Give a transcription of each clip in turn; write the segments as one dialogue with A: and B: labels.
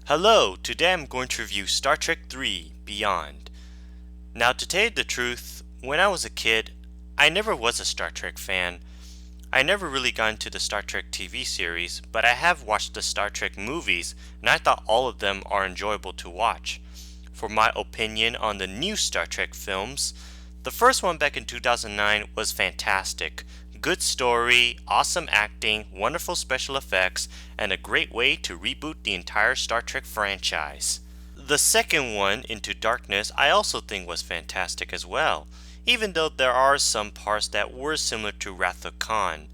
A: Hello, today I'm going to review Star Trek 3 Beyond. Now, to tell you the truth, when I was a kid, I never was a Star Trek fan. I never really got into the Star Trek TV series, but I have watched the Star Trek movies, and I thought all of them are enjoyable to watch. For my opinion on the new Star Trek films, the first one back in 2009 was fantastic. Good story, awesome acting, wonderful special effects, and a great way to reboot the entire Star Trek franchise. The second one, Into Darkness, I also think was fantastic as well, even though there are some parts that were similar to Wrath of Khan.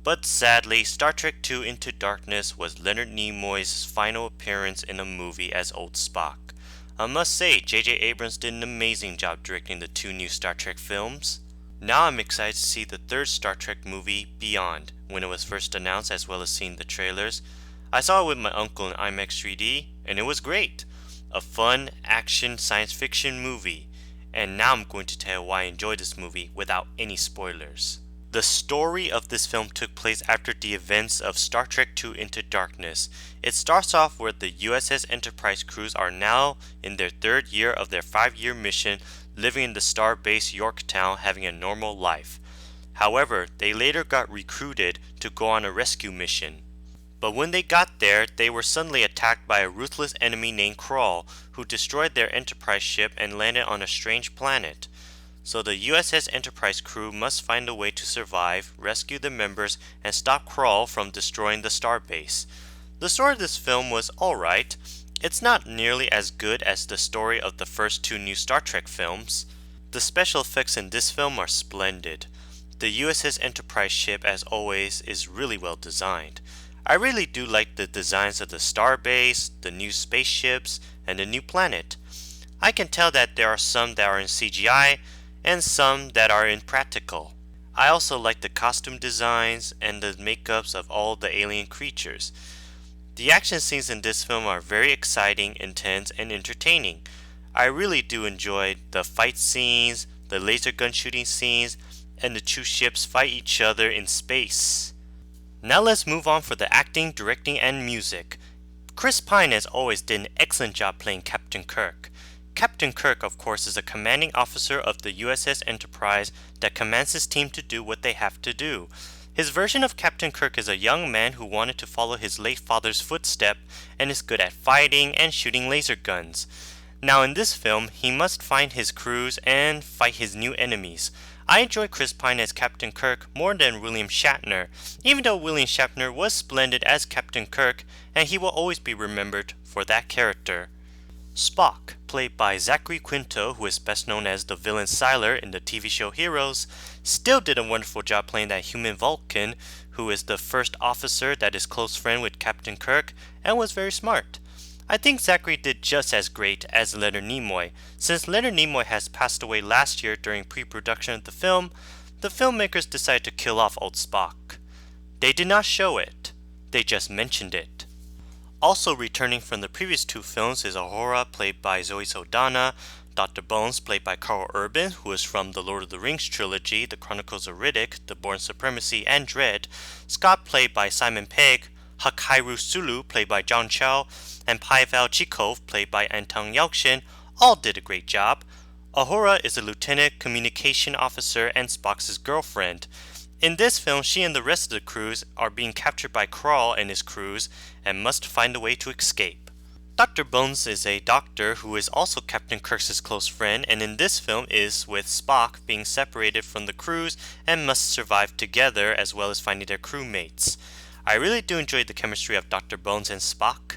A: But sadly, Star Trek II Into Darkness was Leonard Nimoy's final appearance in a movie as Old Spock. I must say, J.J. Abrams did an amazing job directing the two new Star Trek films. Now I'm excited to see the third Star Trek movie, Beyond, when it was first announced as well as seeing the trailers. I saw it with my uncle in IMAX 3D, and it was great. A fun, action, science fiction movie. And now I'm going to tell you why I enjoyed this movie without any spoilers. The story of this film took place after the events of Star Trek II Into Darkness. It starts off where the USS Enterprise crews are now in their third year of their 5-year mission, living in the star base Yorktown having a normal life. However, they later got recruited to go on a rescue mission. But when they got there, they were suddenly attacked by a ruthless enemy named Krall, who destroyed their Enterprise ship and landed on a strange planet. So the USS Enterprise crew must find a way to survive, rescue the members, and stop Krall from destroying the starbase. The story of this film was alright. It's not nearly as good as the story of the first two new Star Trek films. The special effects in this film are splendid. The USS Enterprise ship, as always, is really well designed. I really do like the designs of the starbase, the new spaceships, and the new planet. I can tell that there are some that are in CGI, and some that are in practical. I also like the costume designs and the makeups of all the alien creatures. The action scenes in this film are very exciting, intense, and entertaining. I really do enjoy the fight scenes, the laser gun shooting scenes, and the two ships fight each other in space. Now let's move on for the acting, directing, and music. Chris Pine as always did an excellent job playing Captain Kirk. Captain Kirk, of course, is a commanding officer of the USS Enterprise that commands his team to do what they have to do. His version of Captain Kirk is a young man who wanted to follow his late father's footstep and is good at fighting and shooting laser guns. Now in this film, he must find his crews and fight his new enemies. I enjoy Chris Pine as Captain Kirk more than William Shatner, even though William Shatner was splendid as Captain Kirk and he will always be remembered for that character. Spock, played by Zachary Quinto, who is best known as the villain Sylar in the TV show Heroes, still did a wonderful job playing that human Vulcan, who is the first officer that is close friend with Captain Kirk and was very smart. I think Zachary did just as great as Leonard Nimoy. Since Leonard Nimoy has passed away last year during pre-production of the filmmakers decided to kill off old Spock. They did not show it, they just mentioned it. Also returning from the previous two films is Uhura, played by Zoe Saldana, Dr. Bones, played by Carl Urban, who is from the Lord of the Rings trilogy, The Chronicles of Riddick, The Bourne Supremacy, and Dredd, Scott, played by Simon Pegg, Hakkairu Sulu, played by John Cho, and Pavel Chikov, played by Anton Yelchin, all did a great job. Uhura is a lieutenant communication officer and Spock's girlfriend. In this film, she and the rest of the crews are being captured by Krall and his crews and must find a way to escape. Dr. Bones is a doctor who is also Captain Kirk's close friend, and in this film is with Spock being separated from the crews and must survive together as well as finding their crewmates. I really do enjoy the chemistry of Dr. Bones and Spock.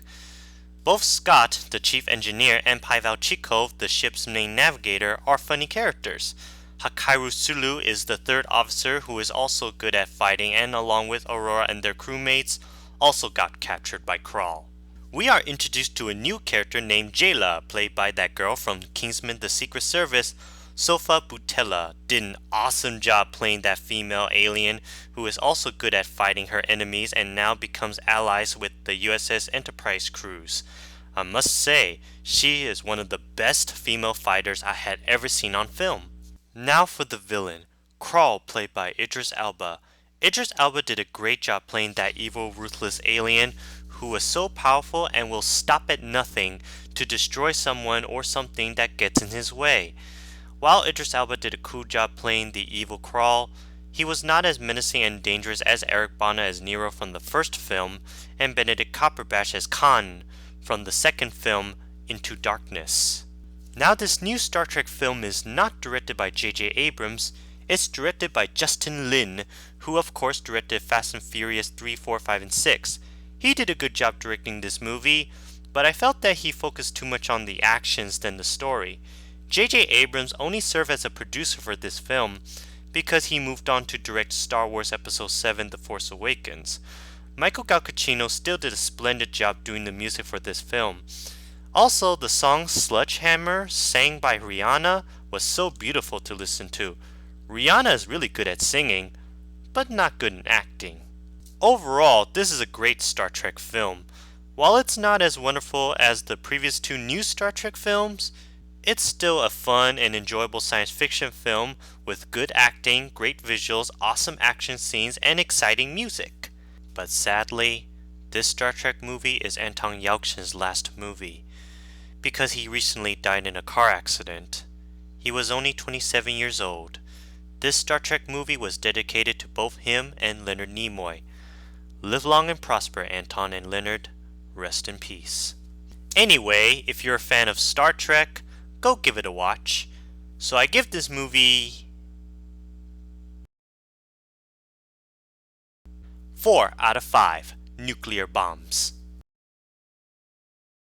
A: Both Scott, the chief engineer, and Pavel Chikov, the ship's main navigator, are funny characters. Hakkairu Sulu is the third officer who is also good at fighting and along with Aurora and their crewmates also got captured by Krall. We are introduced to a new character named Jayla, played by that girl from Kingsman The Secret Service. Sofa Boutella did an awesome job playing that female alien who is also good at fighting her enemies and now becomes allies with the USS Enterprise crews. I must say, she is one of the best female fighters I had ever seen on film. Now for the villain, Krall, played by Idris Elba. Idris Elba did a great job playing that evil, ruthless alien who is so powerful and will stop at nothing to destroy someone or something that gets in his way. While Idris Elba did a cool job playing the evil Kral, he was not as menacing and dangerous as Eric Bana as Nero from the first film, and Benedict Cumberbatch as Khan from the second film, Into Darkness. Now this new Star Trek film is not directed by J.J. Abrams, it's directed by Justin Lin, who of course directed Fast and Furious 3, 4, 5, and 6. He did a good job directing this movie, but I felt that he focused too much on the actions than the story. J.J. Abrams only served as a producer for this film because he moved on to direct Star Wars Episode 7 The Force Awakens. Michael Giacchino still did a splendid job doing the music for this film. Also, the song Sledgehammer, sang by Rihanna, was so beautiful to listen to. Rihanna is really good at singing, but not good in acting. Overall, this is a great Star Trek film. While it's not as wonderful as the previous two new Star Trek films, it's still a fun and enjoyable science fiction film with good acting, great visuals, awesome action scenes, and exciting music. But sadly, this Star Trek movie is Anton Yelchin's last movie, because he recently died in a car accident. He was only 27 years old. This Star Trek movie was dedicated to both him and Leonard Nimoy. Live long and prosper, Anton and Leonard. Rest in peace. Anyway, if you're a fan of Star Trek, go give it a watch. So I give this movie 4 out of 5 nuclear bombs.